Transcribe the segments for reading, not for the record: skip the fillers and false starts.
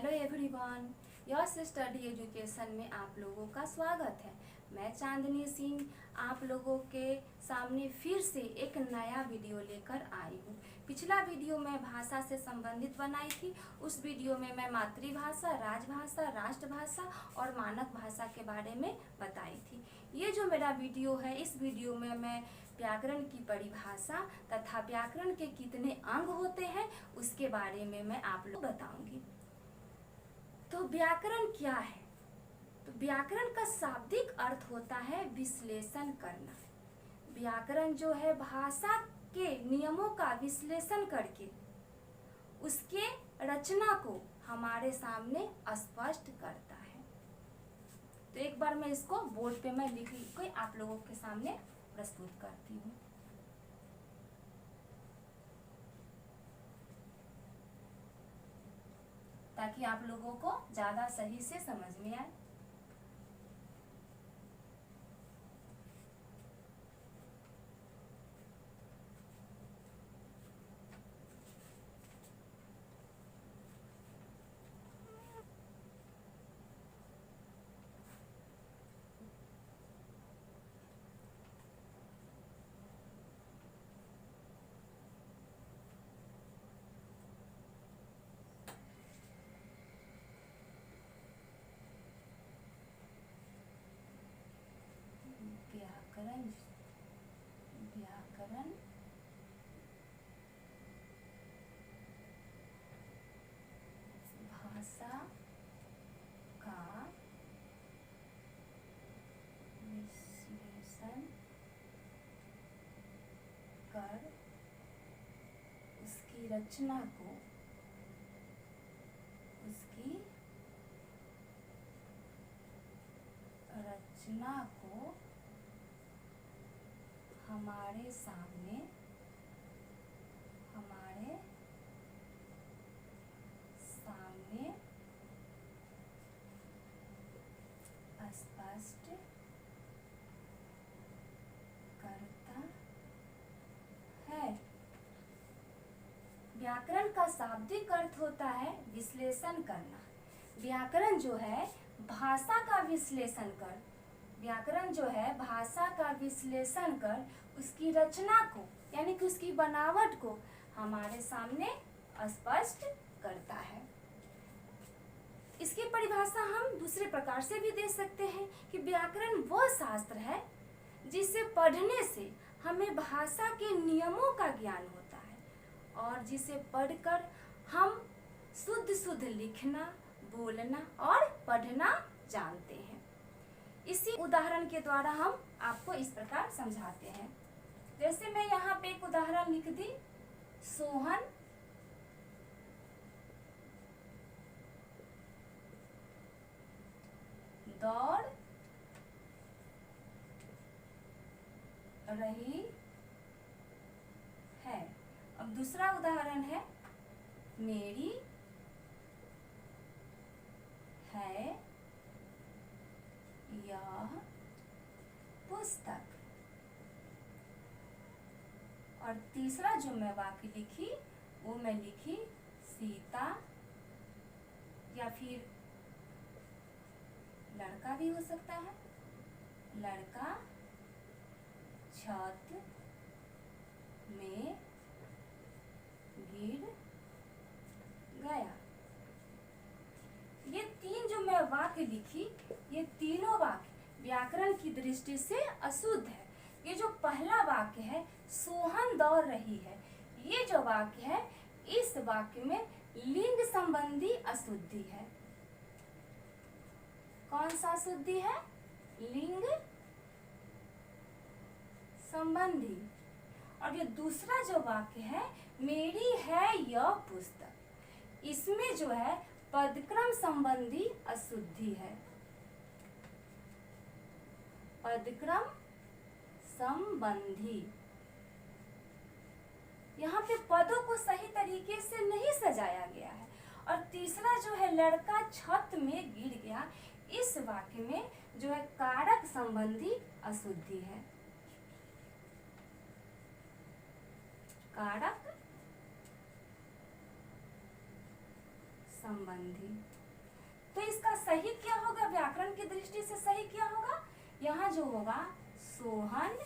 Hello everyone, yes study education में आप लोगों का स्वागत है। मैं चांदनी सिंह आप लोगों के सामने फिर से एक नया वीडियो लेकर आई हूँ। पिछला वीडियो मैं भाषा से संबंधित बनाई थी। उस वीडियो में मैं मातृभाषा, राजभाषा, राष्ट्रभाषा और मानक भाषा के बारे में बताई थी। ये जो मेरा वीडियो है, इस वीडियो में मैं व्याकरण की परिभाषा तथा व्याकरण के कितने अंग होते हैं उसके बारे में मैं आप लोग बताऊंगी। तो व्याकरण क्या है? तो व्याकरण का शाब्दिक अर्थ होता है विश्लेषण करना। व्याकरण जो है भाषा के नियमों का विश्लेषण करके उसके रचना को हमारे सामने स्पष्ट करता है। तो एक बार मैं इसको बोर्ड पे मैं लिख के आप लोगों के सामने प्रस्तुत करती हूँ। ताकि आप लोगों को ज्यादा सही से समझ में आए। व्याकरण भाषा का विश्लेषण कर उसकी रचना को हमारे सामने स्पष्ट करता है। व्याकरण का शाब्दिक अर्थ होता है विश्लेषण करना। व्याकरण जो है भाषा का विश्लेषण कर, उसकी रचना को यानी कि उसकी बनावट को हमारे सामने स्पष्ट करता है। इसकी परिभाषा हम दूसरे प्रकार से भी दे सकते हैं कि व्याकरण वह शास्त्र है जिसे पढ़ने से हमें भाषा के नियमों का ज्ञान होता है और जिसे पढ़कर हम शुद्ध लिखना, बोलना और पढ़ना जानते हैं। इसी उदाहरण के द्वारा हम आपको इस प्रकार समझाते हैं। जैसे मैं यहाँ पे एक उदाहरण लिख दी, सोहन दौड़ रही है। अब दूसरा उदाहरण है, मेरी है यह पुस्तक। और तीसरा जो मैं वाक्य लिखी वो मैं लिखी सीता, या फिर लड़का भी हो सकता है, लड़का छत में गिर गया। ये तीन जो मैं वाक्य लिखी, ये तीनों वाक्य व्याकरण की दृष्टि से अशुद्ध है। ये जो पहला वाक्य है सोहन दौड़ रही है, ये जो वाक्य है इस वाक्य में लिंग संबंधी अशुद्धि है। कौन सा अशुद्धि है? लिंग संबंधी। और ये दूसरा जो वाक्य है, मेरी है यह पुस्तक, इसमें जो है पदक्रम संबंधी अशुद्धि है। पदक्रम संबंधी, यहाँ पे पदों को सही तरीके से नहीं सजाया गया है। और तीसरा जो है लड़का छत में गिर गया, इस वाक्य में जो है कारक संबंधी अशुद्धि है। कारक संबंधी। तो इसका सही क्या होगा, व्याकरण की दृष्टि से सही क्या होगा, यहाँ जो होगा सोहन,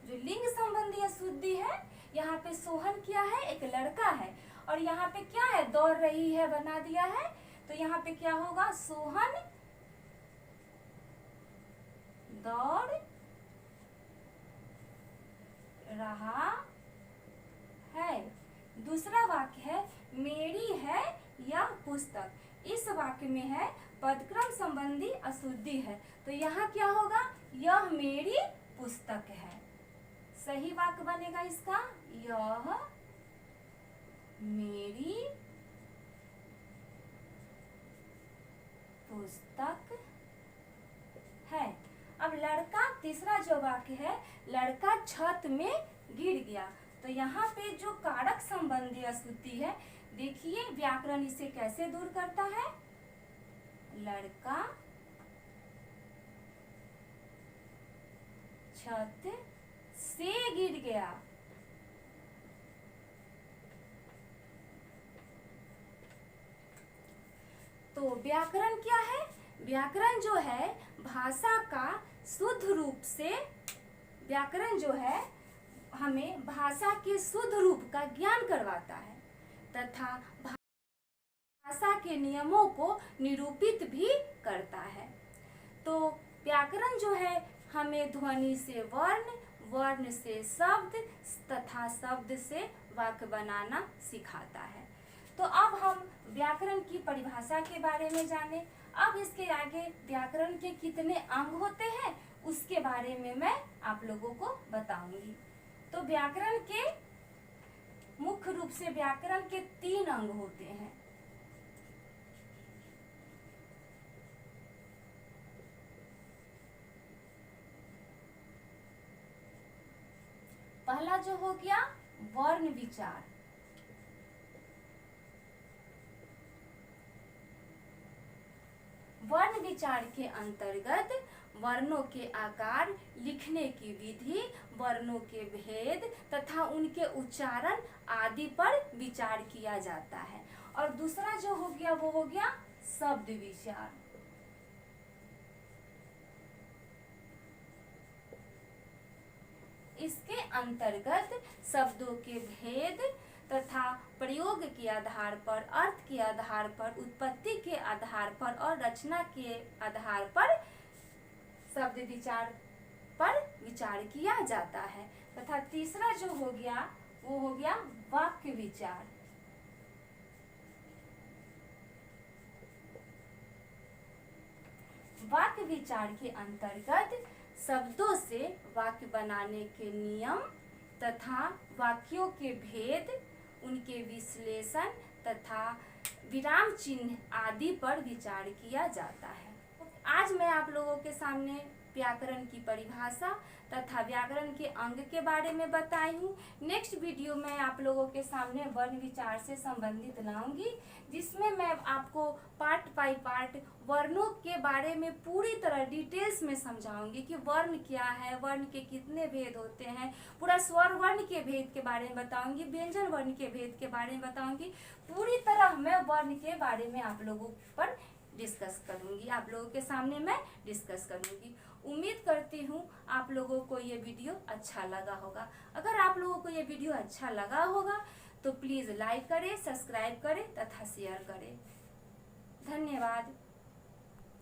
जो लिंग संबंधी अशुद्धि है, यहाँ पे सोहन क्या है, एक लड़का है, और यहाँ पे क्या है, दौड़ रही है बना दिया है, तो यहाँ पे क्या होगा, सोहन दौड़ रहा है। दूसरा वाक्य है मेरी है यह पुस्तक। इस वाक्य में है पदक्रम संबंधी अशुद्धि है, तो यहाँ क्या होगा, यह मेरी पुस्तक है। सही वाक्य बनेगा इसका, यह मेरी पुस्तक है। अब लड़का, तीसरा जो वाक्य है, लड़का छत में गिर गया, तो यहाँ पे जो कारक संबंधी अशुद्धि है, देखिए व्याकरण इसे कैसे दूर करता है, लड़का छत से गिर गया। तो व्याकरण क्या है, व्याकरण जो है भाषा का शुद्ध रूप से, व्याकरण जो है हमें भाषा के शुद्ध रूप का ज्ञान करवाता है तथा भाषा के नियमों को निरूपित भी करता है। तो व्याकरण जो है हमें ध्वनि से वर्ण, वर्ण से शब्द तथा शब्द से वाक्य बनाना सिखाता है। तो अब हम व्याकरण की परिभाषा के बारे में जाने। अब इसके आगे व्याकरण के कितने अंग होते हैं उसके बारे में मैं आप लोगों को बताऊंगी। तो व्याकरण के मुख्य रूप से व्याकरण के 3 अंग होते हैं। पहला जो हो गया वर्ण विचार। वर्ण विचार के अंतर्गत वर्णों के आकार, लिखने की विधि, वर्णों के भेद तथा उनके उच्चारण आदि पर विचार किया जाता है। और दूसरा जो हो गया वो हो गया शब्द विचार। इसके अंतर्गत शब्दों के भेद तथा प्रयोग के आधार पर, अर्थ के आधार पर, उत्पत्ति के आधार पर और रचना के आधार पर शब्द विचार पर विचार किया जाता है। तथा तीसरा जो हो गया वो हो गया वाक्य विचार। वाक्य विचार के अंतर्गत शब्दों से वाक्य बनाने के नियम तथा वाक्यों के भेद, उनके विश्लेषण तथा विराम चिन्ह आदि पर विचार किया जाता है। आज मैं आप लोगों के सामने व्याकरण की परिभाषा तथा व्याकरण के अंग के बारे में बताई हूँ। नेक्स्ट वीडियो में आप लोगों के सामने वर्ण विचार से संबंधित लाऊंगी, जिसमें मैं आपको पार्ट बाय पार्ट वर्णों के बारे में पूरी तरह डिटेल्स में समझाऊंगी कि वर्ण क्या है, वर्ण के कितने भेद होते हैं, पूरा स्वर वर्ण के भेद के बारे में बताऊंगी, व्यंजन वर्ण के भेद के बारे में बताऊंगी। पूरी तरह मैं वर्ण के बारे में आप लोगों पर डिस्कस करूंगी, आप लोगों के सामने मैं डिस्कस करूंगी। उम्मीद करती हूँ आप लोगों को ये वीडियो अच्छा लगा होगा। अगर आप लोगों को ये वीडियो अच्छा लगा होगा तो प्लीज़ लाइक करें, सब्सक्राइब करें तथा शेयर करें। धन्यवाद।